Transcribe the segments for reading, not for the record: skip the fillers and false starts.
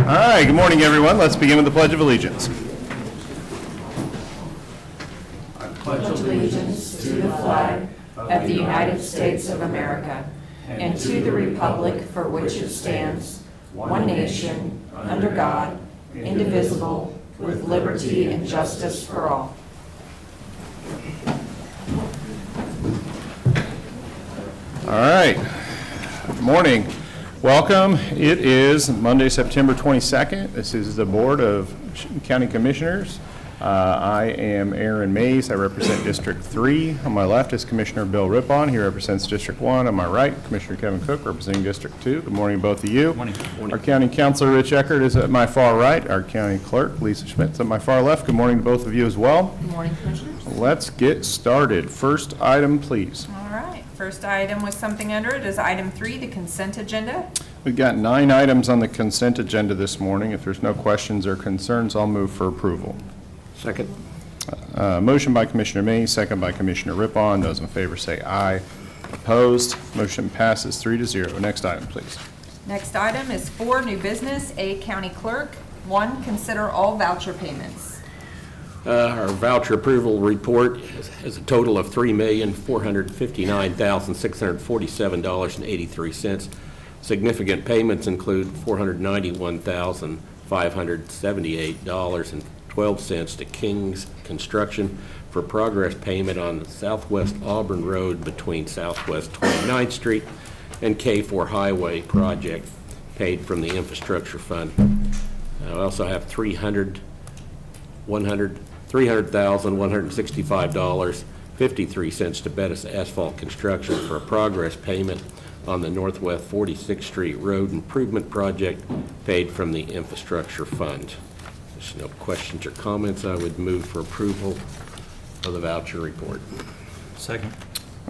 All right, good morning, everyone. Let's begin with the Pledge of Allegiance. I pledge allegiance to the flag of the United States of America and to the republic for which it stands, one nation, under God, indivisible, with liberty and justice for all. All right, good morning. Welcome. It is Monday, September 22nd. This is the Board of County Commissioners. I am Aaron Mays. I represent District 3. On my left is Commissioner Bill Rippon. He represents District 1. On my right, Commissioner Kevin Cook, representing District 2. Good morning, both of you. Good morning. Our County Councilor, Rich Eckert, is at my far right. Our County Clerk, Lisa Schmidt, is at my far left. Good morning to both of you as well. Good morning, Commissioners. Let's get started. First item, please. All right, first item with something under it is item 3, the consent agenda. We've got 9 items on the consent agenda this morning. If there's no questions or concerns, I'll move for approval. Second. Motion by Commissioner May, second by Commissioner Rippon. Those in favor say aye. Opposed? Motion passes 3-0. Next item, please. Next item is 4, new business, A, County Clerk. 1, consider all voucher payments. Our voucher approval report has a total of $3,459,647.83. Significant payments include $491,578.12 to King's Construction for progress payment on the Southwest Auburn Road between Southwest 29th Street and K4 Highway project paid from the Infrastructure Fund. I also have $300,165.53 to Bettis Asphalt Construction for a progress payment on the Northwest 46th Street Road Improvement Project paid from the Infrastructure Fund. If there's no questions or comments, I would move for approval of the voucher report. Second.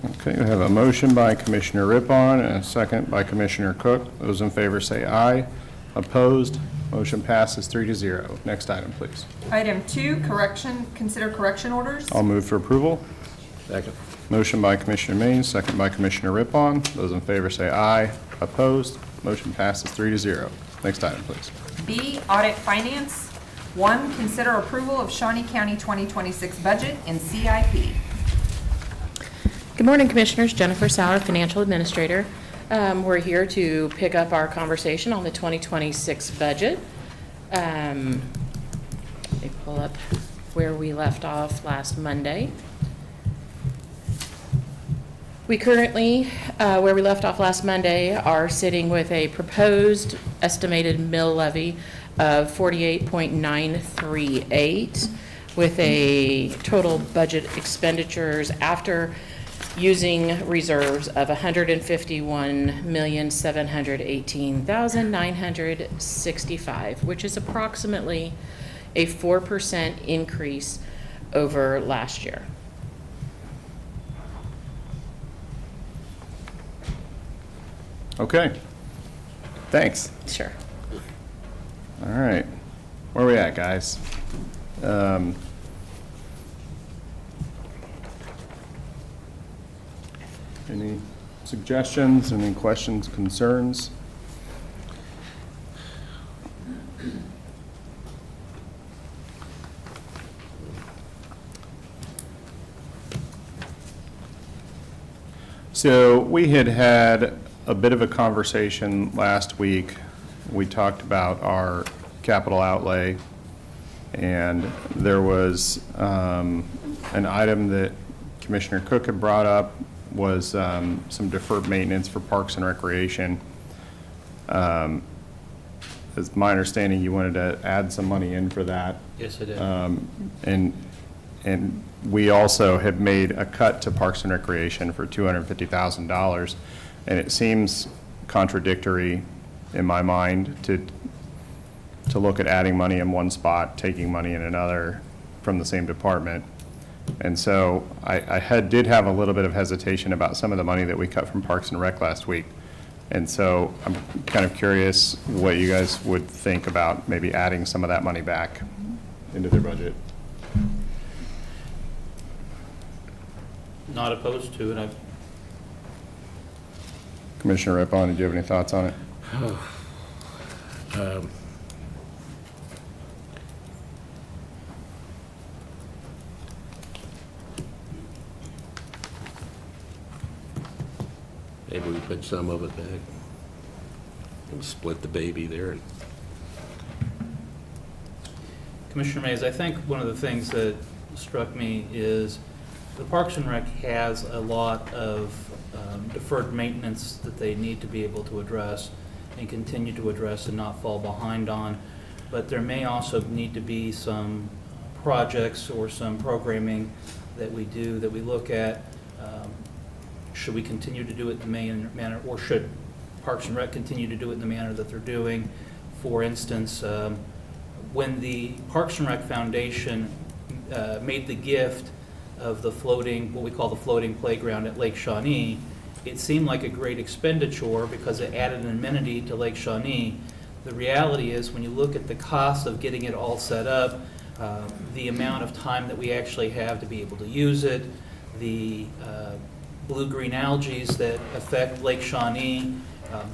Okay, we have a motion by Commissioner Rippon and a second by Commissioner Cook. Those in favor say aye. Opposed? Motion passes 3-0. Next item, please. Item 2, consider correction orders. I'll move for approval. Second. Motion by Commissioner Maines, second by Commissioner Rippon. Those in favor say aye. Opposed? Motion passes 3-0. Next item, please. B, audit finance. 1, consider approval of Shawnee County 2026 budget and CIP. Good morning, Commissioners. Jennifer Sauer, Financial Administrator. We're here to pick up our conversation on the 2026 budget. Let me pull up where we left off last Monday. We currently, where we left off last Monday, are sitting with a proposed estimated mill levy of 48.938 with a total budget expenditures after using reserves of $151,718,965, which is approximately a 4% increase over last year. Okay. Thanks. Sure. All right. Where are we at, guys? Any suggestions, any questions, concerns? So we had a bit of a conversation last week. We talked about our capital outlay, and there was an item that Commissioner Cook had brought up was some deferred maintenance for Parks and Recreation. As my understanding, you wanted to add some money in for that. Yes, I did. And we also have made a cut to Parks and Recreation for $250,000, and it seems contradictory in my mind to look at adding money in one spot, taking money in another from the same department. And so I did have a little bit of hesitation about some of the money that we cut from Parks and Rec last week. And so I'm kind of curious what you guys would think about maybe adding some of that money back into their budget. Not opposed to it. Commissioner Rippon, did you have any thoughts on it? Maybe we put some of it back and split the baby there. Commissioner Mays, I think one of the things that struck me is the Parks and Rec has a lot of deferred maintenance that they need to be able to address and continue to address and not fall behind on. But there may also need to be some projects or some programming that we do, that we look at. Should we continue to do it in the manner, or should Parks and Rec continue to do it in the manner that they're doing? For instance, when the Parks and Rec Foundation made the gift of the floating, what we call the floating playground at Lake Shawnee, it seemed like a great expenditure because it added an amenity to Lake Shawnee. The reality is, when you look at the cost of getting it all set up, the amount of time that we actually have to be able to use it, the blue-green algae that affect Lake Shawnee,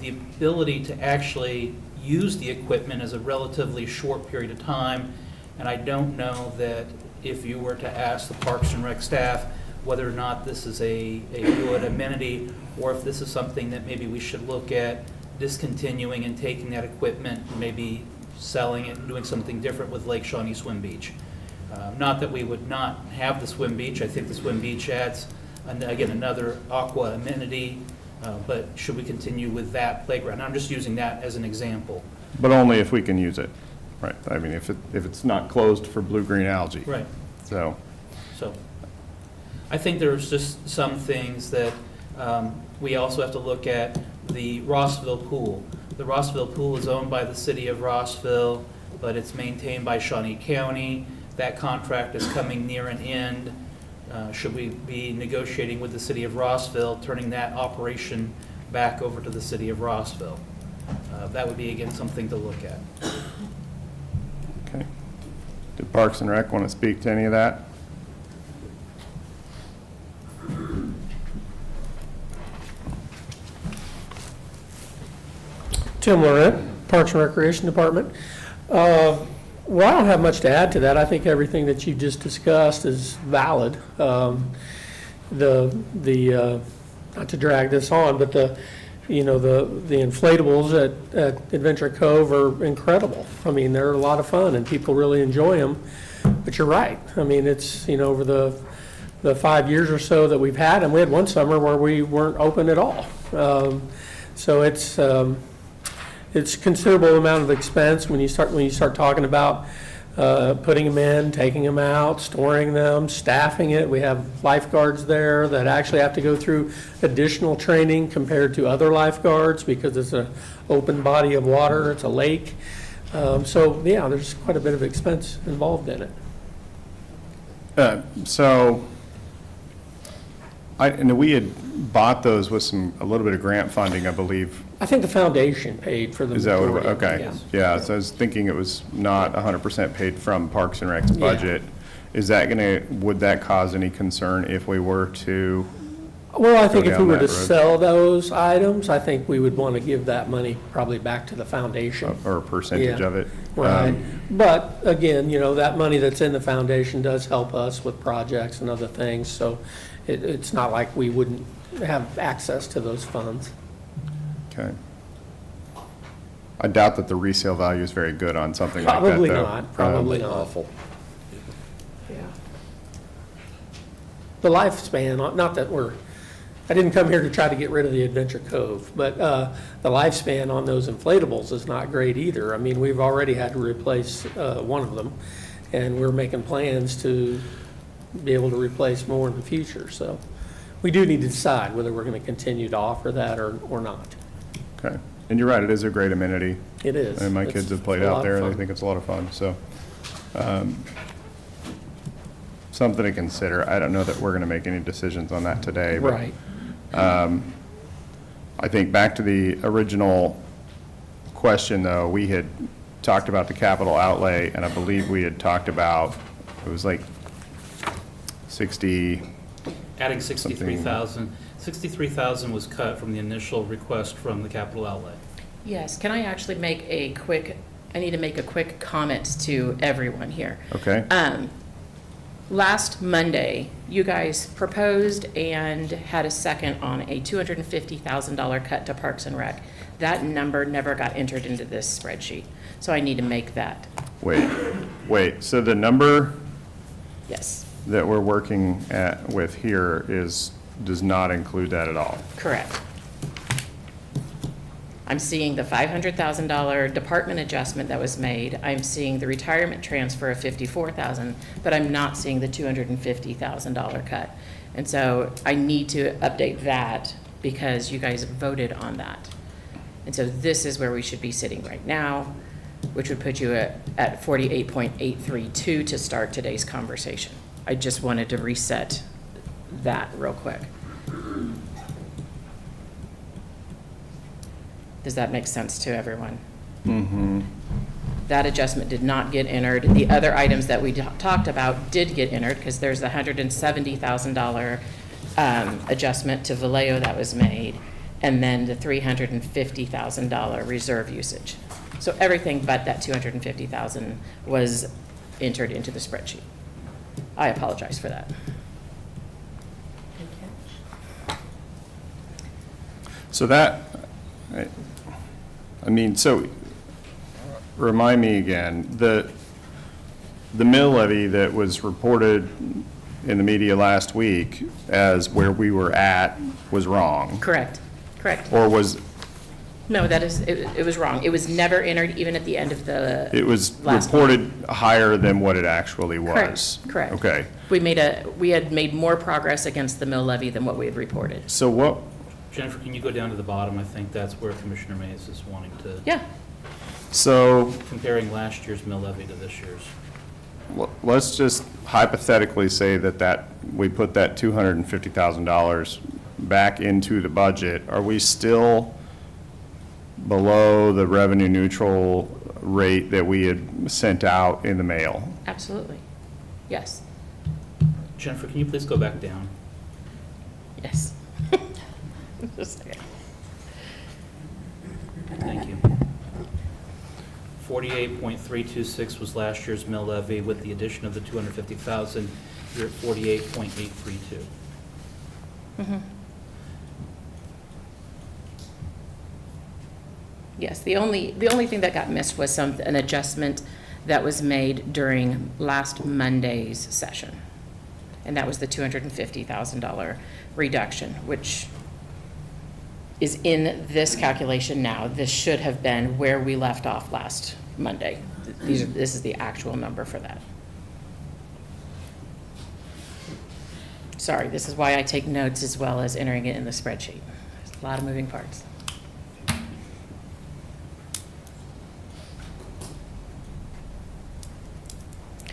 the ability to actually use the equipment is a relatively short period of time, and I don't know that if you were to ask the Parks and Rec staff whether or not this is a good amenity, or if this is something that maybe we should look at discontinuing and taking that equipment, maybe selling it and doing something different with Lake Shawnee Swim Beach. Not that we would not have the swim beach. I think the swim beach adds, again, another aqua amenity, but should we continue with that playground? I'm just using that as an example. But only if we can use it, right? I mean, if it's not closed for blue-green algae. Right. So, I think there's just some things that we also have to look at. The Rossville pool. The Rossville pool is owned by the city of Rossville, but it's maintained by Shawnee County. That contract is coming near an end. Should we be negotiating with the city of Rossville, turning that operation back over to the city of Rossville? That would be, again, something to look at. okay. Did Parks and Rec want to speak to any of that? Tim Laurent, Parks and Recreation Department. Well, I don't have much to add to that. I think everything that you just discussed is valid. Not to drag this on, but the inflatables at Adventure Cove are incredible. I mean, they're a lot of fun and people really enjoy them. But you're right. I mean, it's, over the 5 years or so that we've had them, we had one summer where we weren't open at all. So it's considerable amount of expense when you start talking about putting them in, taking them out, storing them, staffing it. We have lifeguards there that actually have to go through additional training compared to other lifeguards because it's an open body of water, it's a lake. So yeah, there's quite a bit of expense involved in it. And we had bought those with a little bit of grant funding, I believe. I think the foundation paid for the Is that what, majority of them, okay. yes. Yeah, so I was thinking it was not 100% paid from Parks and Rec's budget. Is that would that cause any concern if we were to? Well, I think go if we down were to that road? sell those items, I think we would want to give that money probably back to the foundation. Or a percentage Yeah. of it? Right. But again, that money that's in the foundation does help us with projects and other things. So it's not like we wouldn't have access to those funds. Okay. I doubt that the resale value is very good on something like that, Probably though. not, probably not. Awful. Yeah. The lifespan, not that I didn't come here to try to get rid of the Adventure Cove, but the lifespan on those inflatables is not great either. I mean, we've already had to replace one of them, and we're making plans to be able to replace more in the future. So we do need to decide whether we're going to continue to offer that or not. Okay. And you're right, it is a great amenity. It is. And my It's kids have played a lot out of there, and they fun. think it's a lot of fun, so. Something to consider. I don't know that we're going to make any decisions on that today. But, Right. I think back to the original question, though, we had talked about the capital outlay, and I believe we had talked about, it was like 60, Adding 63,000. 63,000 was cut from the initial request from the capital outlay. Yes, can I actually I need to make a quick comment to everyone here. okay? last Monday, you guys proposed and had a second on a $250,000 cut to Parks and Rec. That number never got entered into this spreadsheet, so I need to make that. Wait, so the number Yes, that we're working with here does not include that at all? correct. I'm seeing the $500,000 department adjustment that was made. I'm seeing the retirement transfer of $54,000, but I'm not seeing the $250,000 cut. And so I need to update that because you guys voted on that. And so this is where we should be sitting right now, which would put you at 48.832 to start today's conversation. I just wanted to reset that real quick. Does that make sense to everyone? Mm-hmm. That adjustment did not get entered. The other items that we talked about did get entered because there's the $170,000 adjustment to Vallejo that was made, and then the $350,000 reserve usage. So everything but that $250,000 was entered into the spreadsheet. I apologize for that. So so remind me again, the mill levy that was reported in the media last week as where we were at was wrong? Correct. Or was, No, it was wrong. It was never entered even at the end of the. it was last reported higher than what it actually was? Correct. Okay. We had made more progress against the mill levy than what we had reported. So what, Jennifer, can you go down to the bottom? I think that's where Commissioner Mays is wanting to, Yeah, so comparing last year's mill levy to this year's. let's just hypothetically say that we put that $250,000 back into the budget. Are we still below the revenue neutral rate that we had sent out in the mail? absolutely. Yes, Jennifer, can you please go back down? yes. Just a second. Thank you. 48.326 was last year's mill levy. With the addition of the 250,000, you're at 48.832. Yes, the only thing that got missed was an adjustment that was made during last Monday's session. And that was the $250,000 reduction, which is in this calculation now. This should have been where we left off last Monday. This is the actual number for that. Sorry, this is why I take notes as well as entering it in the spreadsheet. There's a lot of moving parts.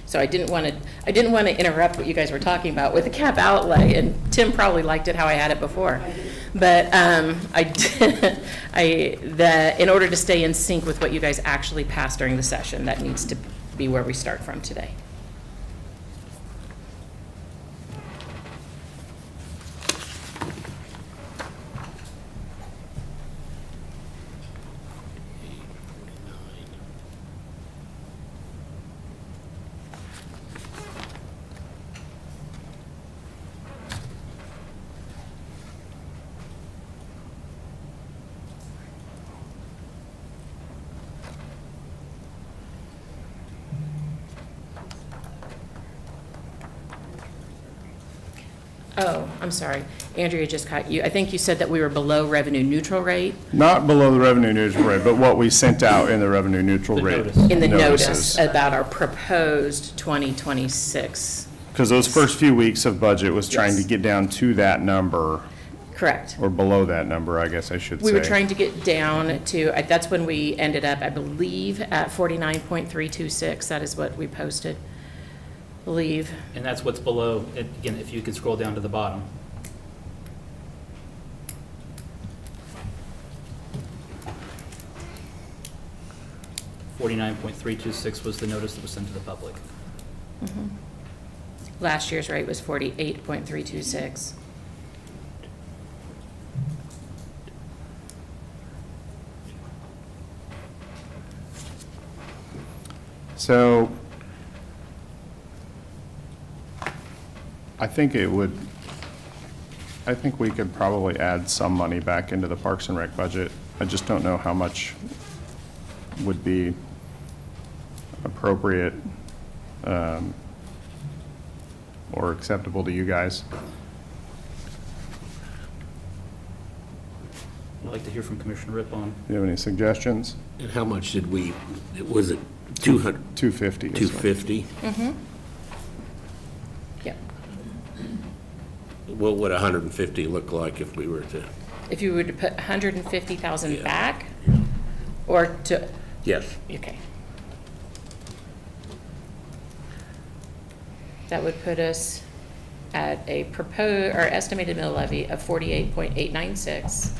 So I didn't want to interrupt what you guys were talking about with the cap outlay, and Tim probably liked it how I had it before. But in order to stay in sync with what you guys actually passed during the session, that needs to be where we start from today. Oh, I'm sorry. Andrea just caught you. I think you said that we were below revenue neutral rate Not below the revenue neutral rate, but what we sent out in the revenue neutral The rate. notice. in the notice notices. about our proposed 2026. Because those first few weeks of budget was trying to Yes. get down to that number, Correct. or below that number, I guess I should say. We were trying to get down to, that's when we ended up, I believe, at 49.326. That is what we posted, believe. And that's what's below, again, if you can scroll down to the bottom. $49.326 was the notice that was sent to the public. Last year's rate was 48.326. So I think we could probably add some money back into the Parks and Rec budget. I just don't know how much would be appropriate or acceptable to you guys. I'd like to hear from Commissioner Rippon. Do you have any suggestions? And how much did was it 200, 250. is what- 250? Yep. What would 150 look like if we were to? If you were to put 150,000 Yeah. back, or to, Yes. okay. That would put us at a proposed, or estimated mill levy of 48.896,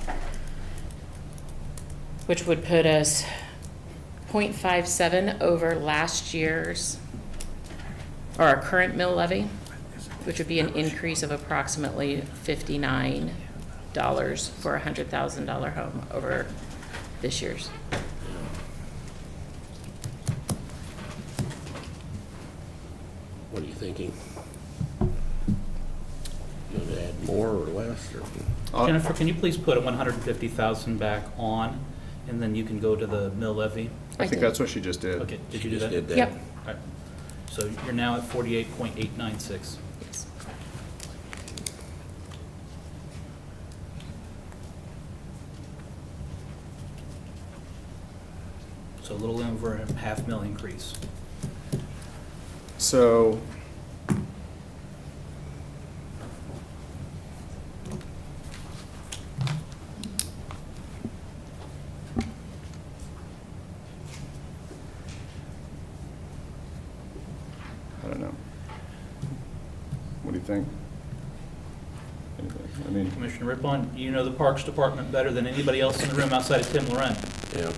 which would put us 0.57 over last year's, or our current mill levy, which would be an increase of approximately $59 for a $100,000 home over this year's. What are you thinking? You want to add more or less, or? Jennifer, can you please put a 150,000 back on, and then you can go to the mill levy? I think that's what she just did. Okay, did you She do just that? did that. Yep. All right. So you're now at 48.896. Yes. So a little over a $500,000 increase. So, I don't know. What do you think? Anything? I mean, Commissioner Rippon, you know the Parks Department better than anybody else in the room outside of Tim Loren. Yeah.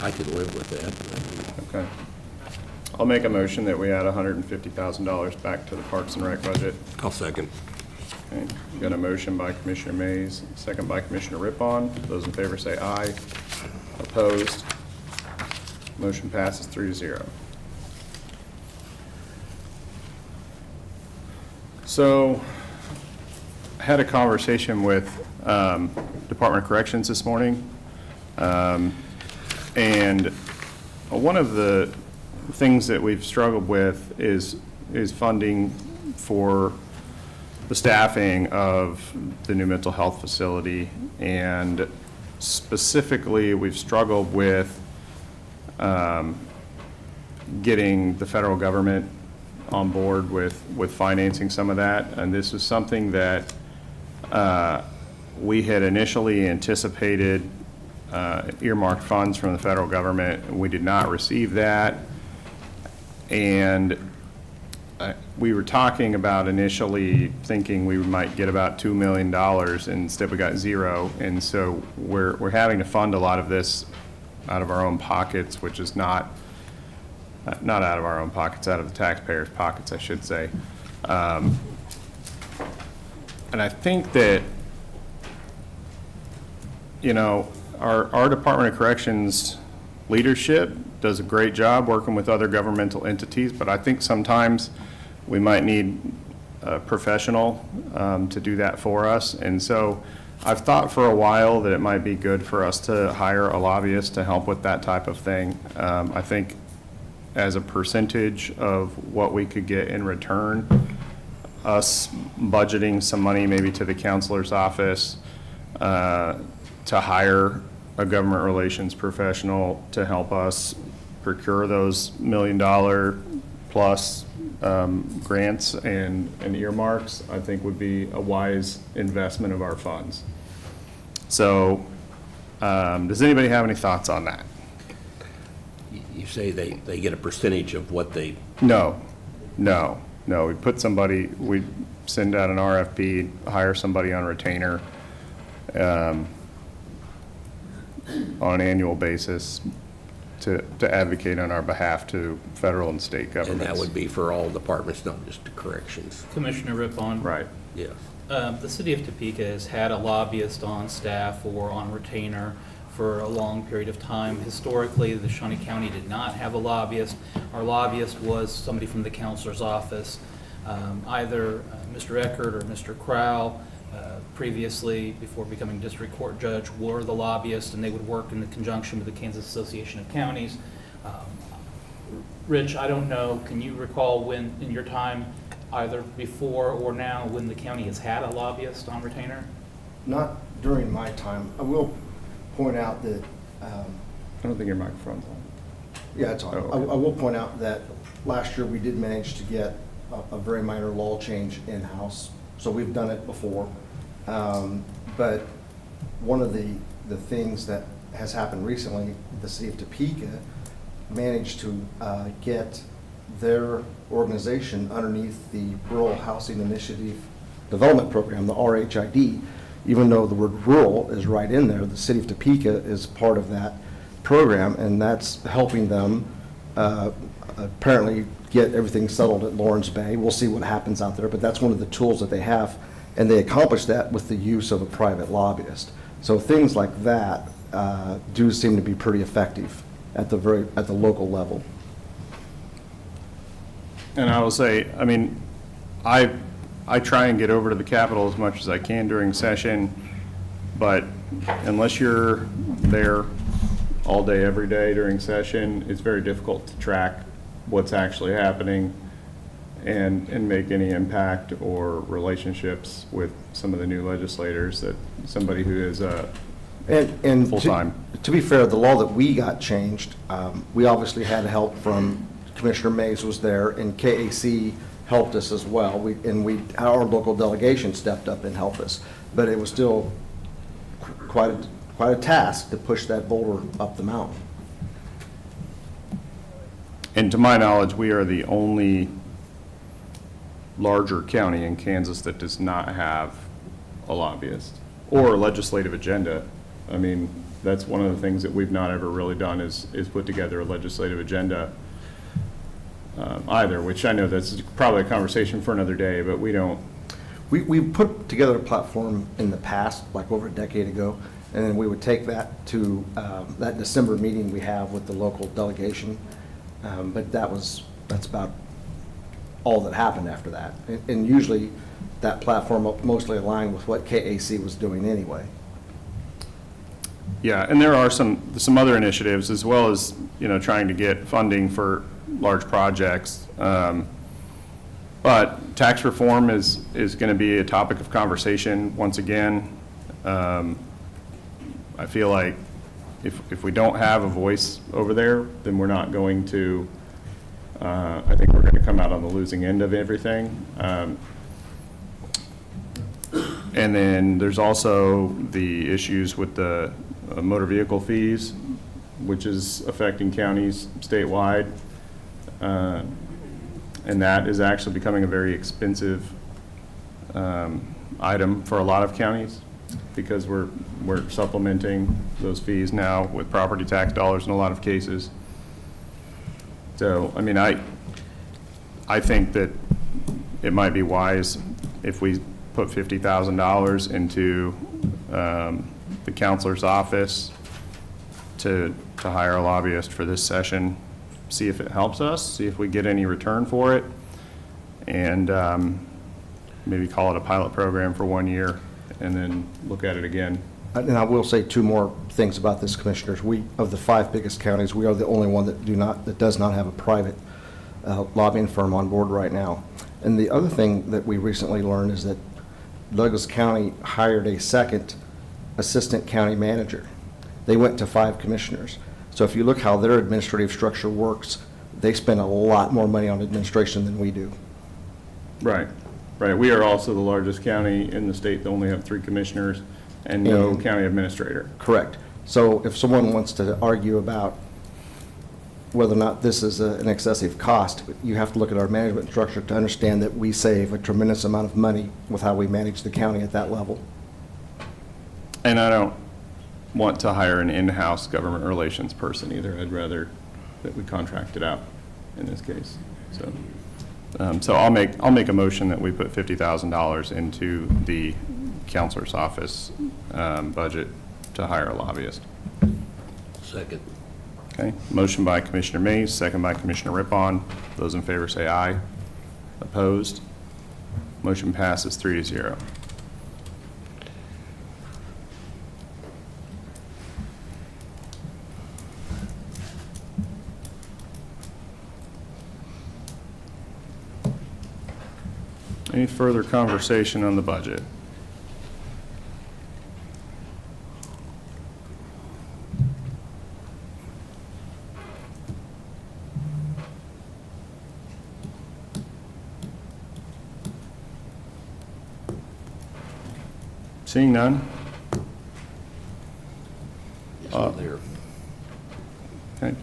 I could live with that. okay. I'll make a motion that we add $150,000 back to the Parks and Rec budget. I'll second. Okay, got a motion by Commissioner Mays, second by Commissioner Rippon. Those in favor say aye. Opposed? Motion passes 3-0. So, I had a conversation with Department of Corrections this morning. And one of the things that we've struggled with is funding for the staffing of the new mental health facility. And specifically, we've struggled with getting the federal government on board with financing some of that. And this is something that we had initially anticipated earmarked funds from the federal government. We did not receive that. And we were talking about initially thinking we might get about $2 million, and instead we got zero. And so we're having to fund a lot of this out of our own pockets, which is not out of our own pockets, out of the taxpayers' pockets, I should say. And I think that, you know, our Department of Corrections leadership does a great job working with other governmental entities, but I think sometimes we might need a professional to do that for us. And so I've thought for a while that it might be good for us to hire a lobbyist to help with that type of thing. I think as a percentage of what we could get in return, us budgeting some money maybe to the counselor's office to hire a government relations professional to help us procure those $1 million plus grants and earmarks, I think would be a wise investment of our funds. So, does anybody have any thoughts on that? You say they get a percentage of what they, No. We put somebody, we send out an RFP, hire somebody on retainer on an annual basis to advocate on our behalf to federal and state and governments. that would be for all departments, not just the corrections. Commissioner Rippon. Right. Yes. The city of Topeka has had a lobbyist on staff or on retainer for a long period of time. Historically, the Shawnee County did not have a lobbyist. Our lobbyist was somebody from the counselor's office, either Mr. Eckert or Mr. Crowell. Previously, before becoming district court judge, were the lobbyists, and they would work in conjunction with the Kansas Association of Counties. Rich, I don't know, can you recall when, in your time, either before or now, when the county has had a lobbyist on retainer? Not during my time. I will point out that, I don't think your microphone's on. yeah, it's on. Oh, okay. I will point out that last year we did manage to get a very minor law change in-house. So we've done it before. But one of the things that has happened recently, the city of Topeka managed to get their organization underneath the Rural Housing Initiative Development Program, the RHID. Even though the word rural is right in there, the city of Topeka is part of that program, and that's helping them apparently get everything settled at Lawrence Bay. We'll see what happens out there, but that's one of the tools that they have, and they accomplish that with the use of a private lobbyist. So things like that do seem to be pretty effective at the local level. And I will say, I mean, I try and get over to the Capitol as much as I can during session, but unless you're there all day, every day during session, it's very difficult to track what's actually happening and make any impact or relationships with some of the new legislators that somebody who is And full-time. to be fair, the law that we got changed, we obviously had help from Commissioner Mays was there, and KAC helped us as well. Our local delegation stepped up and helped us, but it was still quite a task to push that boulder up the mountain. And to my knowledge, we are the only larger county in Kansas that does not have a lobbyist or a legislative agenda. I mean, that's one of the things that we've not ever really done is put together a legislative agenda either, which I know that's probably a conversation for another day, but we don't. We put together a platform in the past, like over a decade ago, and then we would take that to that December meeting we have with the local delegation. But that's about all that happened after that. And usually that platform mostly aligned with what KAC was doing anyway. Yeah, and there are some other initiatives as well as, trying to get funding for large projects. But tax reform is going to be a topic of conversation once again. I feel like if we don't have a voice over there, then we're not going to, I think we're going to come out on the losing end of everything. And then there's also the issues with the motor vehicle fees, which is affecting counties statewide. And that is actually becoming a very expensive item for a lot of counties because we're supplementing those fees now with property tax dollars in a lot of cases. So, I mean, I think that it might be wise if we put $50,000 into the counselor's office to hire a lobbyist for this session, see if it helps us, see if we get any return for it, and maybe call it a pilot program for 1 year and then look at it again. And I will say two more things about this, Commissioners. Of the 5 biggest counties, we are the only one that does not have a private lobbying firm on board right now. And the other thing that we recently learned is that Douglas County hired a second assistant county manager. They went to 5 commissioners. So if you look how their administrative structure works, they spend a lot more money on administration than we do. Right, right. We are also the largest county in the state that only have 3 commissioners and no county administrator. Correct. So if someone wants to argue about whether or not this is an excessive cost, you have to look at our management structure to understand that we save a tremendous amount of money with how we manage the county at that level. And I don't want to hire an in-house government relations person either. I'd rather that we contract it out in this case. So, so I'll make a motion that we put $50,000 into the counselor's office budget to hire a lobbyist. Second. Okay, motion by Commissioner Mays, second by Commissioner Rippon. Those in favor say aye. Opposed? Motion passes 3-0. Any further conversation on the budget? Seeing none? Yes, I'm there. Okay,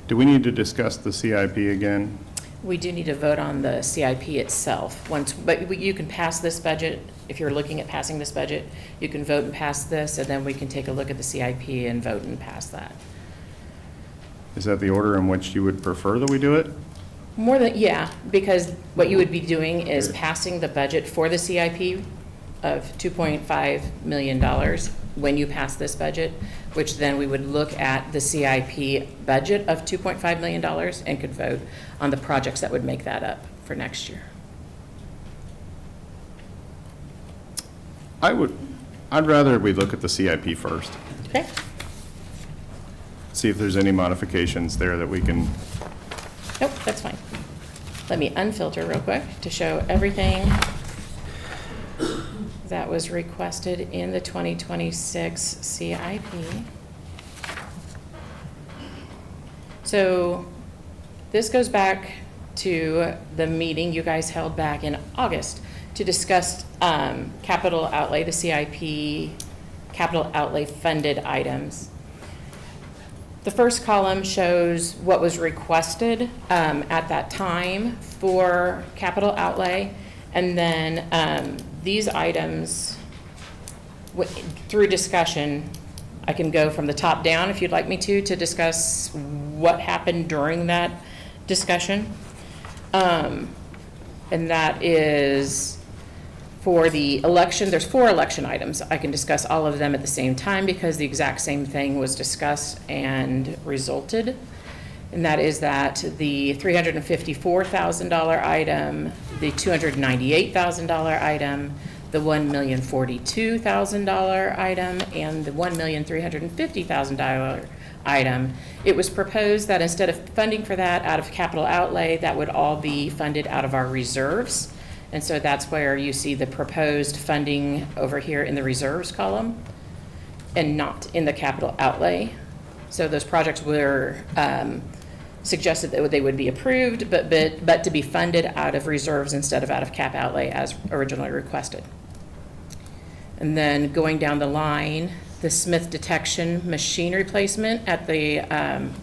do we need to discuss the CIP again? We do need to vote on the CIP itself. But you can pass this budget, if you're looking at passing this budget, you can vote and pass this, and then we can take a look at the CIP and vote and pass that. Is that the order in which you would prefer that we do it? Yeah, because what you would be doing is passing the budget for the CIP of $2.5 million when you pass this budget, which then we would look at the CIP budget of $2.5 million and could vote on the projects that would make that up for next year. I'd rather we look at the CIP first, Okay? see if there's any modifications there that we can, Nope, that's fine. Let me unfilter real quick to show everything that was requested in the 2026 CIP. So this goes back to the meeting you guys held back in August to discuss capital outlay, the CIP, capital outlay funded items. The first column shows what was requested at that time for capital outlay. And then these items, through discussion, I can go from the top down if you'd like me to discuss what happened during that discussion. And that is for the election, there's 4 election items. I can discuss all of them at the same time because the exact same thing was discussed and resulted. And that is that the $354,000 item, the $298,000 item, the $1,042,000 item, and the $1,350,000 item. It was proposed that instead of funding for that out of capital outlay, that would all be funded out of our reserves. And so that's where you see the proposed funding over here in the reserves column and not in the capital outlay. So those projects were suggested that they would be approved, but to be funded out of reserves instead of out of cap outlay as originally requested. And then going down the line, the Smith detection machine replacement at the, I'm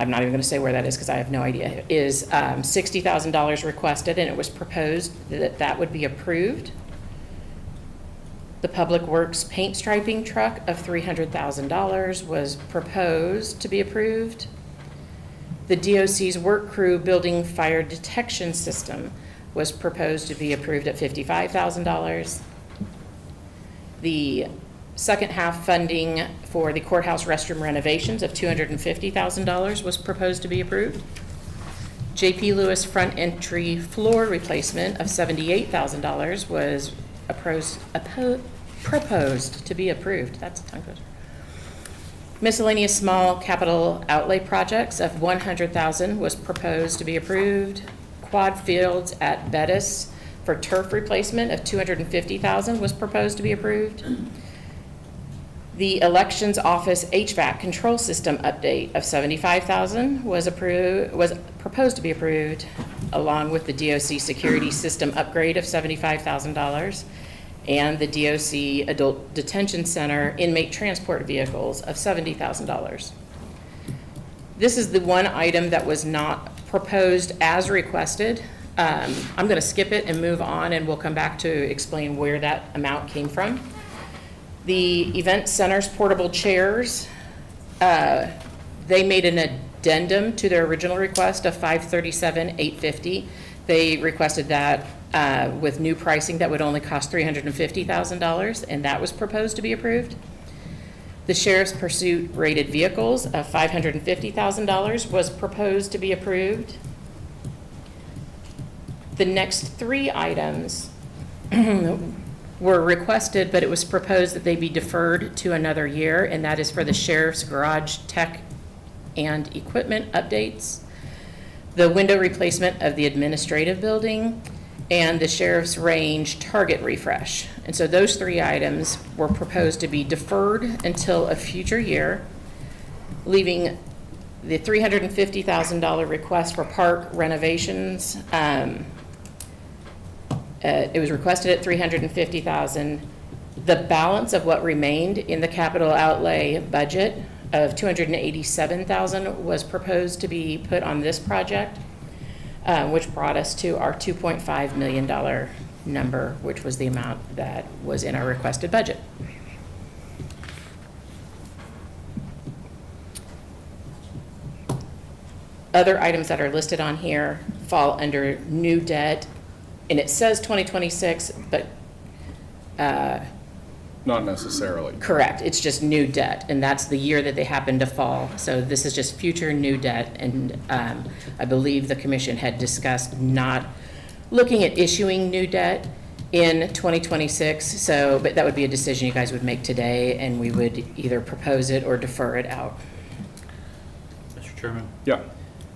not even going to say where that is because I have no idea, is $60,000 requested, and it was proposed that that would be approved. The Public Works paint striping truck of $300,000 was proposed to be approved. The DOC's work crew building fire detection system was proposed to be approved at $55,000. The second half funding for the courthouse restroom renovations of $250,000 was proposed to be approved. J.P. Lewis front entry floor replacement of $78,000 was proposed to be approved. That's a tongue twister. Miscellaneous small capital outlay projects of $100,000 was proposed to be approved. Quad fields at Bettis for turf replacement of $250,000 was proposed to be approved. The elections office HVAC control system update of $75,000 was proposed to be approved, along with the DOC security system upgrade of $75,000 and the DOC adult detention center inmate transport vehicles of $70,000. This is the one item that was not proposed as requested. I'm going to skip it and move on, and we'll come back to explain where that amount came from. The event center's portable chairs, they made an addendum to their original request of $537,850. They requested that with new pricing that would only cost $350,000, and that was proposed to be approved. The sheriff's pursuit rated vehicles of $550,000 was proposed to be approved. The next three items were requested, but it was proposed that they be deferred to another year, and that is for the sheriff's garage tech and equipment updates, the window replacement of the administrative building, and the sheriff's range target refresh. And so those three items were proposed to be deferred until a future year, leaving the $350,000 request for park renovations. It was requested at $350,000. The balance of what remained in the capital outlay budget of $287,000 was proposed to be put on this project, which brought us to our $2.5 million number, which was the amount that was in our requested budget. Other items that are listed on here fall under new debt, and it says 2026, but Not necessarily. correct, it's just new debt, and that's the year that they happen to fall. So this is just future new debt, and I believe the commission had discussed not looking at issuing new debt in 2026, so, but that would be a decision you guys would make today, and we would either propose it or defer it out. Mr. Chairman, Yeah.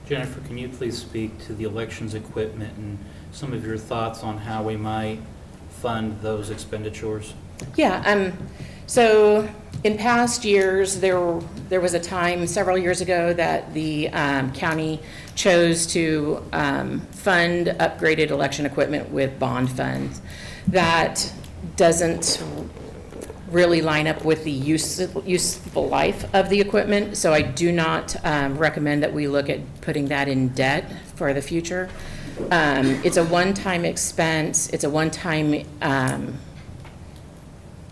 Jennifer, can you please speak to the elections equipment and some of your thoughts on how we might fund those expenditures? Yeah, so in past years, there was a time several years ago that the county chose to fund upgraded election equipment with bond funds. That doesn't really line up with the useful life of the equipment, so I do not recommend that we look at putting that in debt for the future. It's a one-time expense, it's a one-time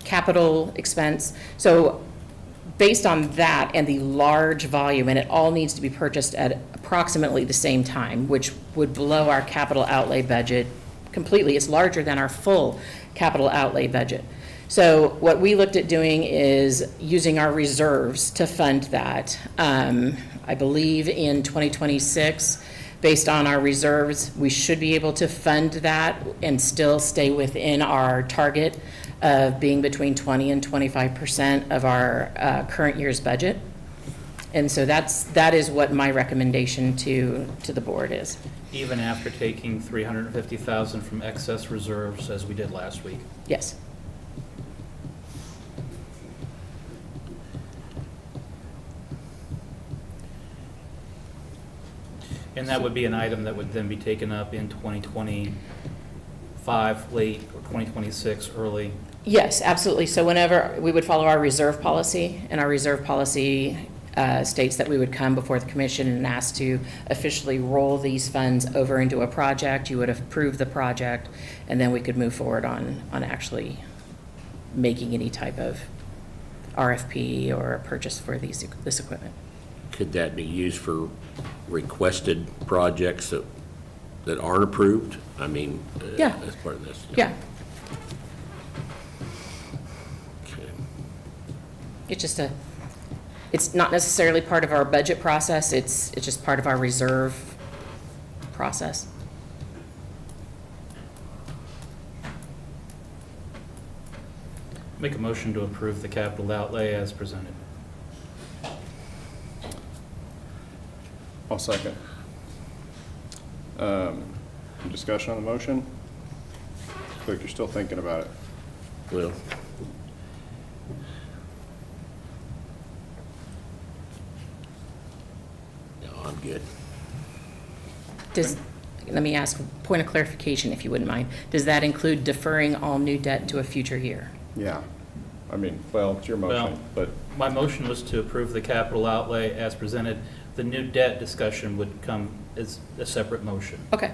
capital expense. So based on that and the large volume, and it all needs to be purchased at approximately the same time, which would blow our capital outlay budget completely. It's larger than our full capital outlay budget. So what we looked at doing is using our reserves to fund that. I believe in 2026, based on our reserves, we should be able to fund that and still stay within our target of being between 20 and 25% of our current year's budget. And so that is what my recommendation to the board is. Even after taking $350,000 from excess reserves, as we did last week? Yes. And that would be an item that would then be taken up in 2025 late or 2026 early? Yes, absolutely. So whenever, we would follow our reserve policy, and our reserve policy states that we would come before the commission and ask to officially roll these funds over into a project. You would approve the project, and then we could move forward on actually making any type of RFP or purchase for this equipment. Could that be used for requested projects that aren't approved? I mean, Yeah. as part of this? Yeah, Okay. it's not necessarily part of our budget process, it's just part of our reserve process. Make a motion to approve the capital outlay as presented. I'll second. Discussion on the motion? Look, you're still thinking about it. Well, no, I'm good. Let me ask, point of clarification, if you wouldn't mind. Does that include deferring all new debt to a future year? Yeah. I mean, well, it's your motion, Well- but My motion was to approve the capital outlay as presented. The new debt discussion would come as a separate motion. Okay,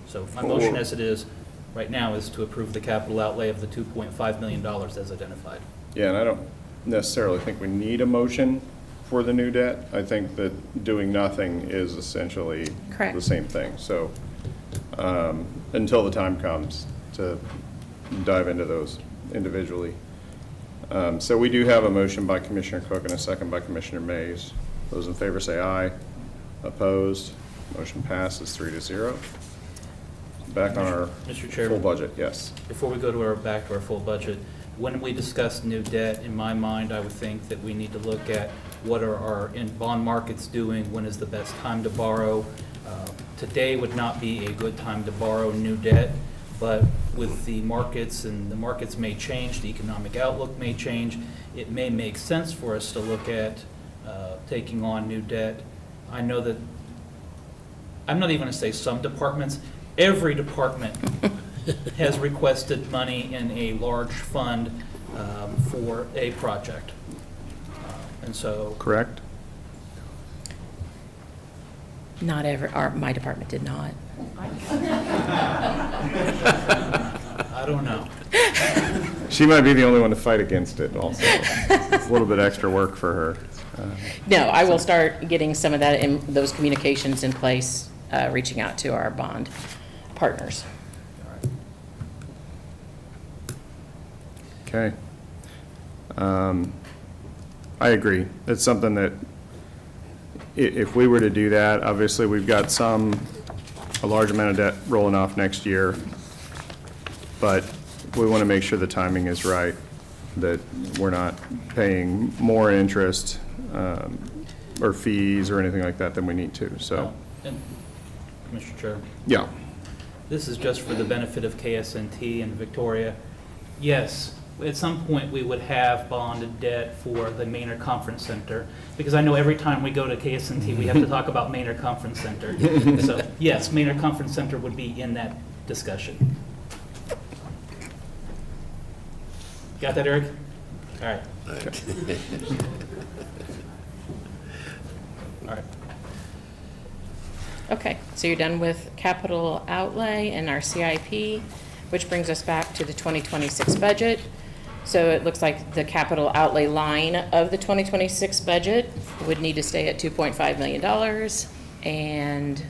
So my motion as it is right now is to approve the capital outlay of the $2.5 million as identified. yeah, and I don't necessarily think we need a motion for the new debt. I think that doing nothing is essentially Correct. the same thing. So until the time comes to dive into those individually. So we do have a motion by Commissioner Cook and a second by Commissioner Mays. Those in favor say aye. Opposed? Motion passes 3-0. Back on our Mr. full Chairman. budget, yes. Before we go to back to our full budget, when we discuss new debt, in my mind, I would think that we need to look at what are our bond markets doing, when is the best time to borrow. Today would not be a good time to borrow new debt, but with the markets, and the markets may change, the economic outlook may change, it may make sense for us to look at taking on new debt. I know that, I'm not even going to say some departments, every department has requested money in a large fund for a project. And so, Correct? Not my department did not. I don't know. She might be the only one to fight against it also. It's a little bit extra work for her. No, I will start getting some of that, in those communications in place, reaching out to our bond partners. Okay. I agree. It's something that, if we were to do that, obviously, we've got a large amount of debt rolling off next year, but we want to make sure the timing is right, that we're not paying more interest or fees or anything like that than we need to, so, And, Mr. Chair, yeah. this is just for the benefit of KSNT and Victoria. Yes, at some point, we would have bonded debt for the Maynard Conference Center, because I know every time we go to KSNT, we have to talk about Maynard Conference Center. So, yes, Maynard Conference Center would be in that discussion. Got that, Eric? All right. All right. Okay, so you're done with capital outlay and our CIP, which brings us back to the 2026 budget. So it looks like the capital outlay line of the 2026 budget would need to stay at $2.5 million, and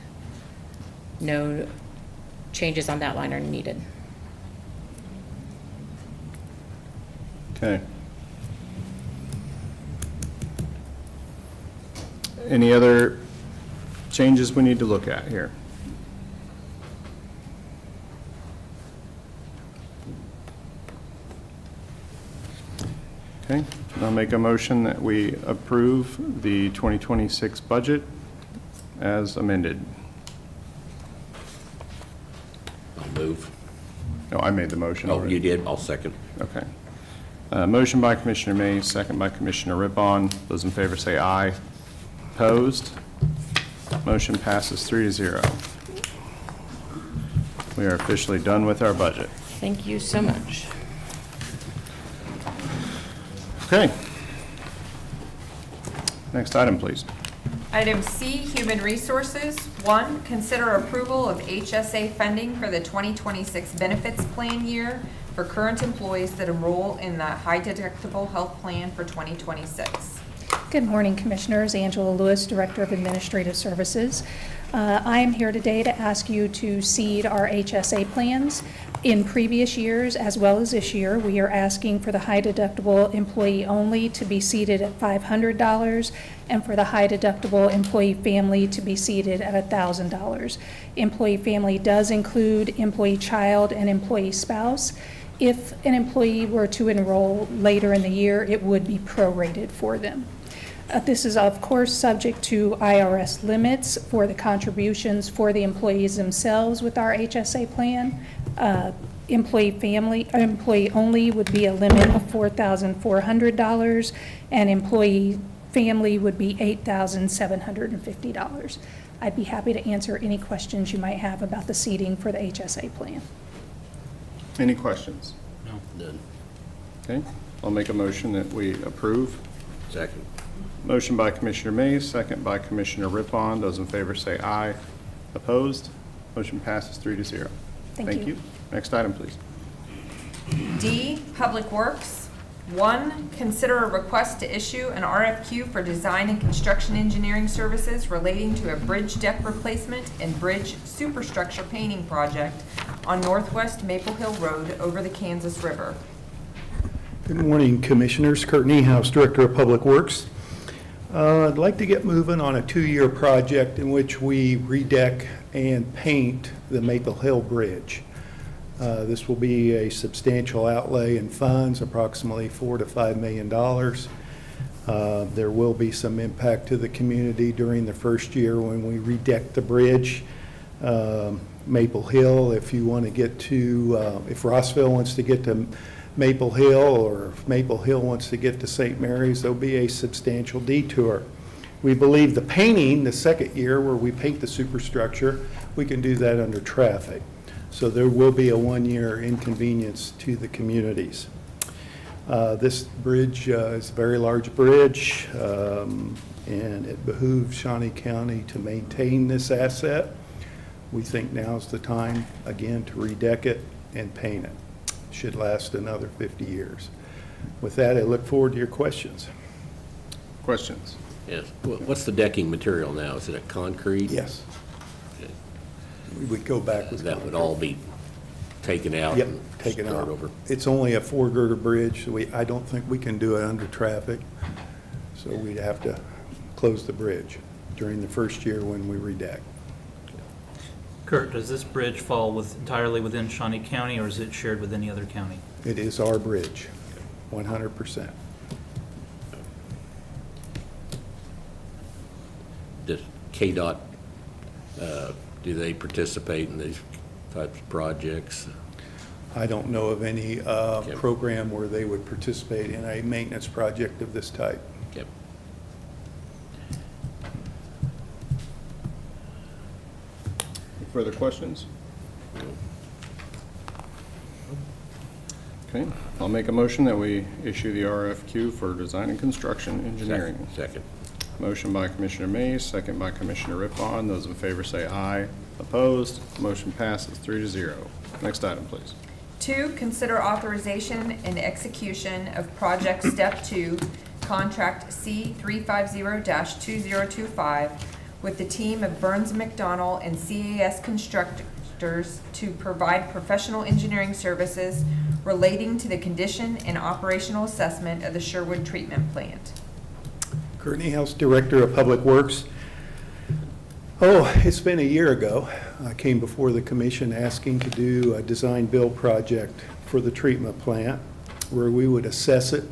no changes on that line are needed. Okay. Any other changes we need to look at here? Okay, I'll make a motion that we approve the 2026 budget as amended. I'll move. No, I made the motion Oh, already. you did? I'll second. Okay. Motion by Commissioner Mays, second by Commissioner Rippon. Those in favor say aye. Opposed? Motion passes 3-0. We are officially done with our budget. Thank you so much. Okay. Next item, please. Item C, Human Resources. 1, consider approval of HSA funding for the 2026 benefits plan year for current employees that enroll in the high deductible health plan for 2026. Good morning, Commissioners. Angela Lewis, Director of Administrative Services. I am here today to ask you to seed our HSA plans. In previous years, as well as this year, we are asking for the high deductible employee only to be seated at $500 and for the high deductible employee family to be seated at $1,000. Employee family does include employee child and employee spouse. If an employee were to enroll later in the year, it would be prorated for them. This is, of course, subject to IRS limits for the contributions for the employees themselves with our HSA plan. Employee only would be a limit of $4,400, and employee family would be $8,750. I'd be happy to answer any questions you might have about the seating for the HSA plan. Any questions? No. None. Okay, I'll make a motion that we approve. Second. Motion by Commissioner Mays, second by Commissioner Rippon. Those in favor say aye. Opposed? Motion passes 3-0. Thank you. Next item, please. D, Public Works. 1, consider a request to issue an RFQ for design and construction engineering services relating to a bridge deck replacement and bridge superstructure painting project on Northwest Maple Hill Road over the Kansas River. Good morning, Commissioners. Kurt Niehaus, Director of Public Works. I'd like to get moving on a 2-year project in which we redeck and paint the Maple Hill Bridge. This will be a substantial outlay in funds, approximately $4 to $5 million. There will be some impact to the community during the first year when we redeck the bridge. Maple Hill, if you want to get to, if Rossville wants to get to Maple Hill, or if Maple Hill wants to get to St. Mary's, there'll be a substantial detour. We believe the painting, the second year where we paint the superstructure, we can do that under traffic. So there will be a 1-year inconvenience to the communities. This bridge is a very large bridge, and it behooves Shawnee County to maintain this asset. We think now's the time, again, to redeck it and paint it. It should last another 50 years. With that, I look forward to your questions. Questions? Yes. What's the decking material now? Is it a concrete? Yes. We would go back with That would all be taken out? Yep, and taken start out. over? It's only a 4-girder bridge, so I don't think we can do it under traffic. So we'd have to close the bridge during the first year when we redeck. Kurt, does this bridge fall entirely within Shawnee County, or is it shared with any other county? It is our bridge, 100%. Does KDOT, do they participate in these types of projects? I don't know of any Okay. program where they would participate in a maintenance project of this type. Yep. Further questions? Okay, I'll make a motion that we issue the RFQ for design and construction engineering. Second. Motion by Commissioner Mays, second by Commissioner Rippon. Those in favor say aye. Opposed? Motion passes 3-0. Next item, please. 2, consider authorization and execution of Project Step 2, Contract C350-2025, with the team of Burns McDonnell and CAS Constructors to provide professional engineering services relating to the condition and operational assessment of the Sherwood Treatment Plant. Kurt Niehaus, Director of Public Works. Oh, it's been a year ago. I came before the commission asking to do a design-build project for the treatment plant where we would assess it,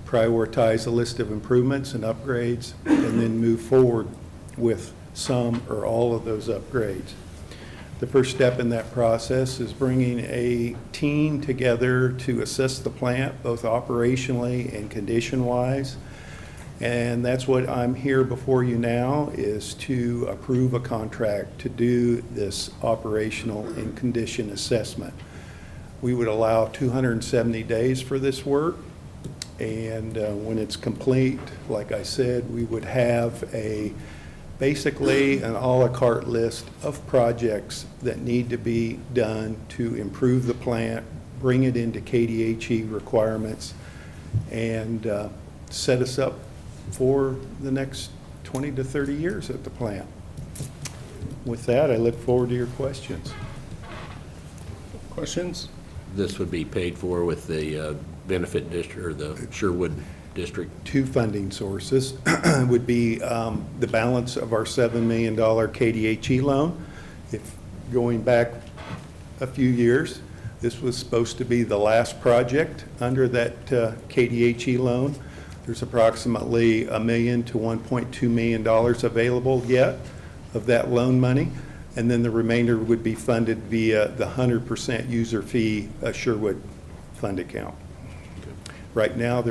prioritize a list of improvements and upgrades, and then move forward with some or all of those upgrades. The first step in that process is bringing a team together to assess the plant, both operationally and condition-wise. And that's what I'm here before you now, is to approve a contract to do this operational and condition assessment. We would allow 270 days for this work. And when it's complete, like I said, we would have basically an a la carte list of projects that need to be done to improve the plant, bring it into KDHE requirements, and set us up for the next 20 to 30 years at the plant. With that, I look forward to your questions. Questions? This would be paid for with the benefit district, or the Sherwood district? 2 funding sources would be the balance of our $7 million KDHE loan. If going back a few years, this was supposed to be the last project under that KDHE loan. There's approximately $1 million to $1.2 million available yet of that loan money, and then the remainder would be funded via the 100% user fee Sherwood fund account. Right now,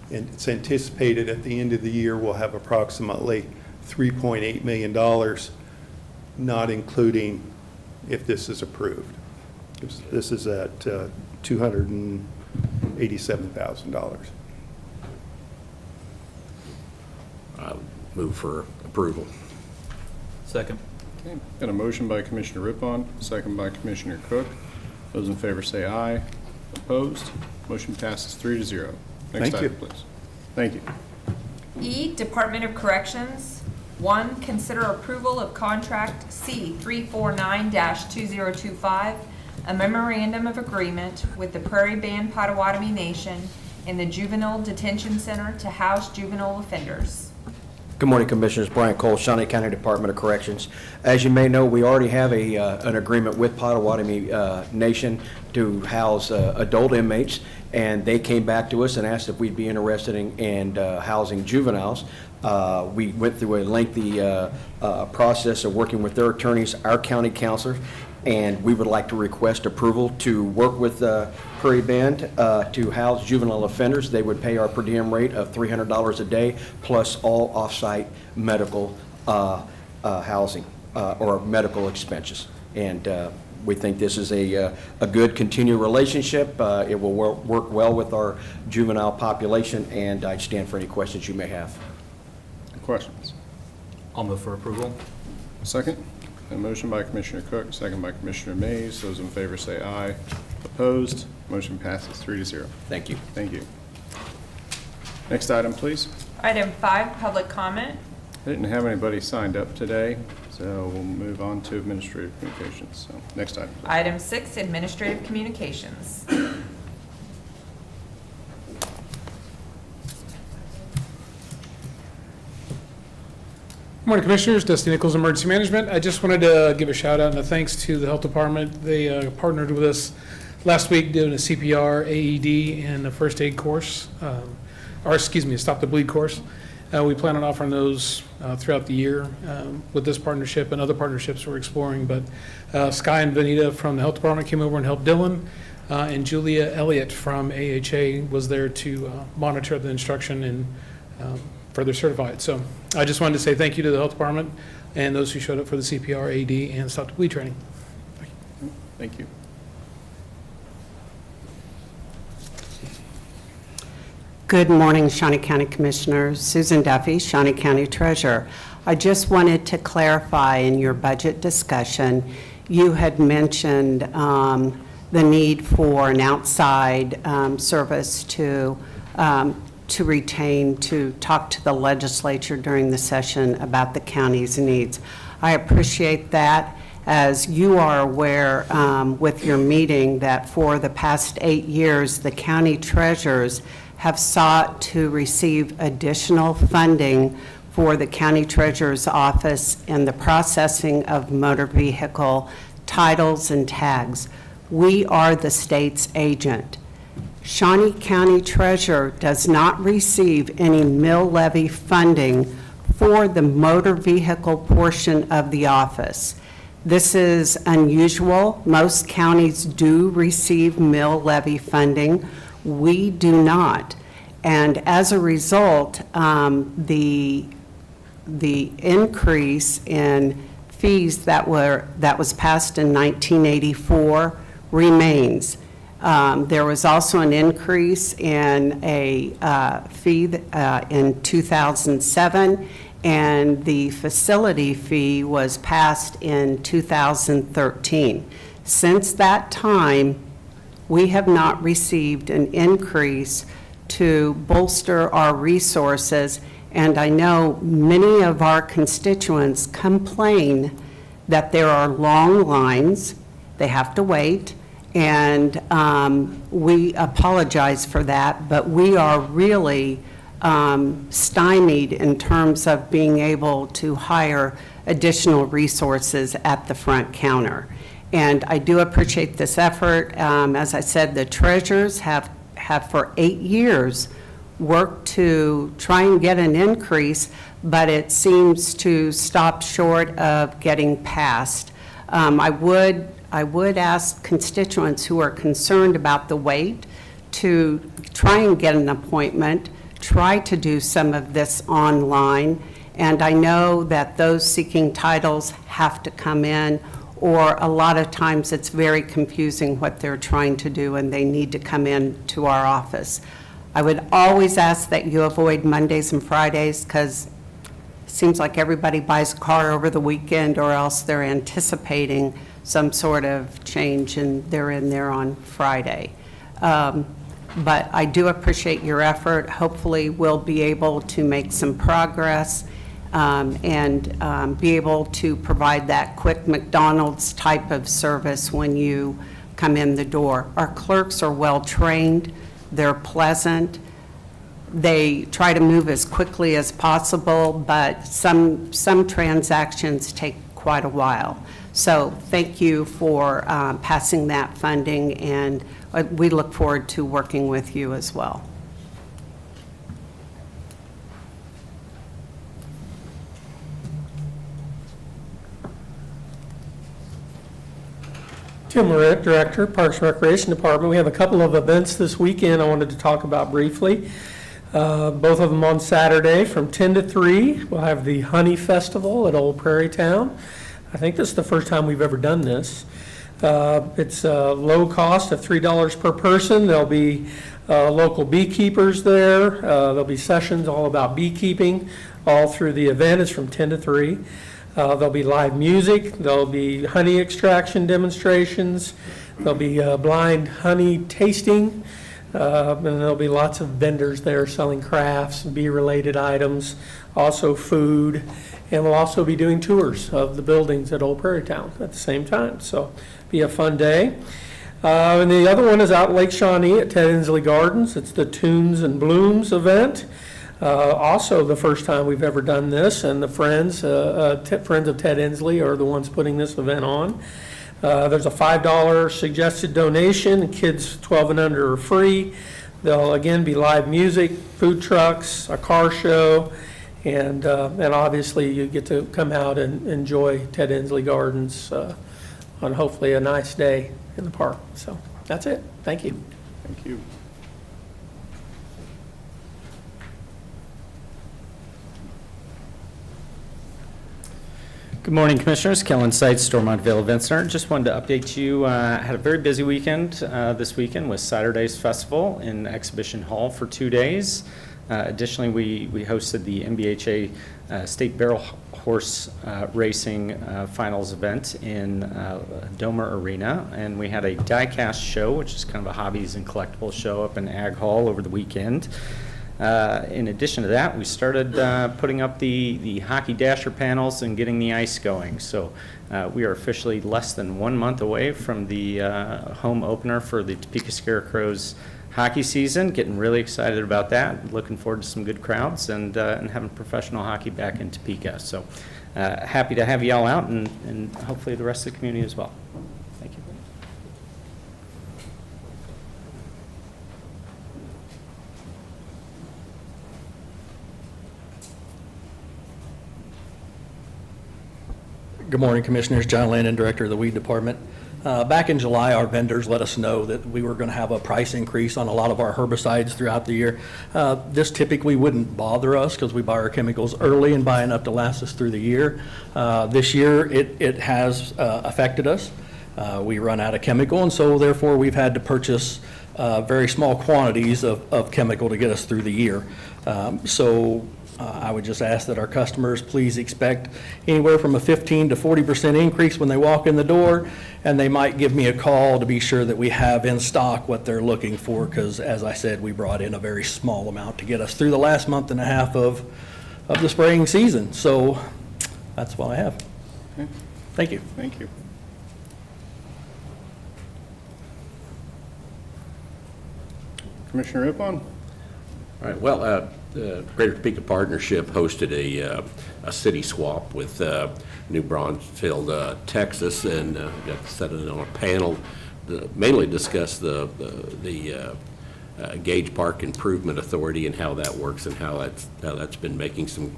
it's anticipated at the end of the year we'll have approximately $3.8 million, not including if this is approved. This is at $287,000. I'll move for approval. Second. Okay, got a motion by Commissioner Rippon, second by Commissioner Cook. Those in favor say aye. Opposed? Motion passes 3-0. Next Thank you. item, please. Thank you. E, Department of Corrections. 1, consider approval of contract C349-2025, a memorandum of agreement with the Prairie Band Potawatomi Nation in the Juvenile Detention Center to house juvenile offenders. Good morning, Commissioners. Brian Cole, Shawnee County Department of Corrections. As you may know, we already have an agreement with Potawatomi Nation to house adult inmates, and they came back to us and asked if we'd be interested in housing juveniles. We went through a lengthy process of working with their attorneys, our county counselors, and we would like to request approval to work with Prairie Band to house juvenile offenders. They would pay our per diem rate of $300 a day, plus all off-site medical housing or medical expenses. And we think this is a good continued relationship. It will work well with our juvenile population, and I stand for any questions you may have. Questions? I'll move for approval. Second? A motion by Commissioner Cook, second by Commissioner Mays. Those in favor say aye. Opposed? Motion passes 3-0. Thank you. Thank you. Next item, please. Item 5, public comment. I didn't have anybody signed up today, so we'll move on to administrative communications. So, next item, please. Item 6, administrative communications. Morning, Commissioners. Dusty Nichols, Emergency Management. I just wanted to give a shout out and a thanks to the Health Department. They partnered with us last week doing a CPR, AED, and a first aid course, a stop the bleed course. We plan on offering those throughout the year with this partnership and other partnerships we're exploring. But Sky and Vanita from the Health Department came over and helped Dylan, and Julia Elliott from AHA was there to monitor the instruction and further certify it. So I just wanted to say thank you to the Health Department and those who showed up for the CPR, AD, and stop the bleed training. Thank you. Good morning, Shawnee County Commissioners. Susan Duffy, Shawnee County Treasurer. I just wanted to clarify in your budget discussion, you had mentioned the need for an outside service to retain, to talk to the legislature during the session about the county's needs. I appreciate that. As you are aware with your meeting that for the past 8 years, the county treasurers have sought to receive additional funding for the county treasurer's office and the processing of motor vehicle titles and tags. We are the state's agent. Shawnee County Treasurer does not receive any mill levy funding for the motor vehicle portion of the office. This is unusual. Most counties do receive mill levy funding. We do not. And as a result, the increase in fees that was passed in 1984 remains. There was also an increase in a fee in 2007, and the facility fee was passed in 2013. Since that time, we have not received an increase to bolster our resources, and I know many of our constituents complain that there are long lines, they have to wait, and we apologize for that, but we are really stymied in terms of being able to hire additional resources at the front counter. And I do appreciate this effort. As I said, the treasurers have for 8 years worked to try and get an increase, but it seems to stop short of getting passed. I would ask constituents who are concerned about the wait to try and get an appointment, try to do some of this online, and I know that those seeking titles have to come in, or a lot of times it's very confusing what they're trying to do and they need to come in to our office. I would always ask that you avoid Mondays and Fridays because it seems like everybody buys a car over the weekend or else they're anticipating some sort of change and they're in there on Friday. But I do appreciate your effort. Hopefully, we'll be able to make some progress and be able to provide that quick McDonald's type of service when you come in the door. Our clerks are well-trained, they're pleasant, they try to move as quickly as possible, but some transactions take quite a while. So thank you for passing that funding, and we look forward to working with you as well. Tim Merritt, Director, Parks and Recreation Department. We have a couple of events this weekend I wanted to talk about briefly. Both of them on Saturday from 10 to 3. We'll have the Honey Festival at Old Prairie Town. I think this is the first time we've ever done this. It's a low cost of $3 per person. There'll be local beekeepers there. There'll be sessions all about beekeeping all through the event. It's from 10 to 3. There'll be live music. There'll be honey extraction demonstrations. There'll be blind honey tasting. And there'll be lots of vendors there selling crafts, bee-related items, also food. And we'll also be doing tours of the buildings at Old Prairie Town at the same time. So be a fun day. And the other one is out in Lake Shawnee at Ted Inslee Gardens. It's the Tunes and Blooms event. Also the first time we've ever done this, and the friends of Ted Inslee are the ones putting this event on. There's a $5 suggested donation. Kids 12 and under are free. There'll again be live music, food trucks, a car show, and obviously you get to come out and enjoy Ted Inslee Gardens on hopefully a nice day in the park. So that's it. Thank you. Thank you. Good morning, Commissioners. Kellen Seitz, Stormont-Vail Event Center. Just wanted to update you. Had a very busy weekend this weekend with Saturday's Festival in Exhibition Hall for 2 days. Additionally, we hosted the MBHA State Barrel Horse Racing Finals event in Domer Arena, and we had a die-cast show, which is kind of a hobbies and collectibles show up in Ag Hall over the weekend. In addition to that, we started putting up the hockey dasher panels and getting the ice going. So we are officially less than 1 month away from the home opener for the Topeka Scarecrows hockey season. Getting really excited about that. Looking forward to some good crowds and having professional hockey back in Topeka. So happy to have you all out, and hopefully the rest of the community as well. Thank you. Good morning, Commissioners. John Landon, Director of the Weed Department. Back in July, our vendors let us know that we were going to have a price increase on a lot of our herbicides throughout the year. This typically wouldn't bother us because we buy our chemicals early and buy enough to last us through the year. This year, it has affected us. We run out of chemical, and so therefore we've had to purchase very small quantities of chemical to get us through the year. I would just ask that our customers please expect anywhere from a 15 to 40% increase when they walk in the door, and they might give me a call to be sure that we have in stock what they're looking for, because as I said, we brought in a very small amount to get us through the last month and a half of the spraying season. So that's what I have. Okay. Thank you. Thank you. Commissioner Rippon? All right, well, the Greater Topeka Partnership hosted a city swap with New Braunfeld, Texas, and got to sit in on a panel to mainly discuss the Gage Park Improvement Authority and how that works and how that's been making some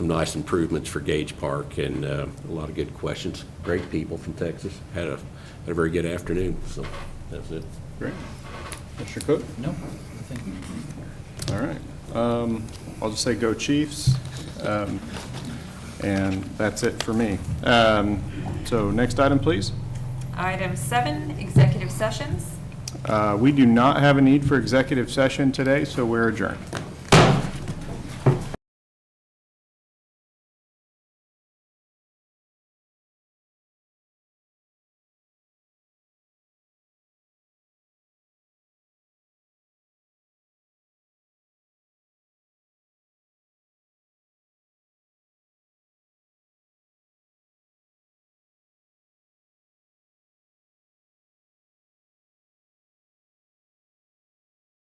nice improvements for Gage Park, and a lot of good questions. Great people from Texas. Had a very good afternoon, so that's it. Great. Mr. Cook? No, I think. All right. I'll just say go Chiefs, and that's it for me. So next item, please. Item 7, executive sessions. We do not have a need for executive session today, so we're adjourned.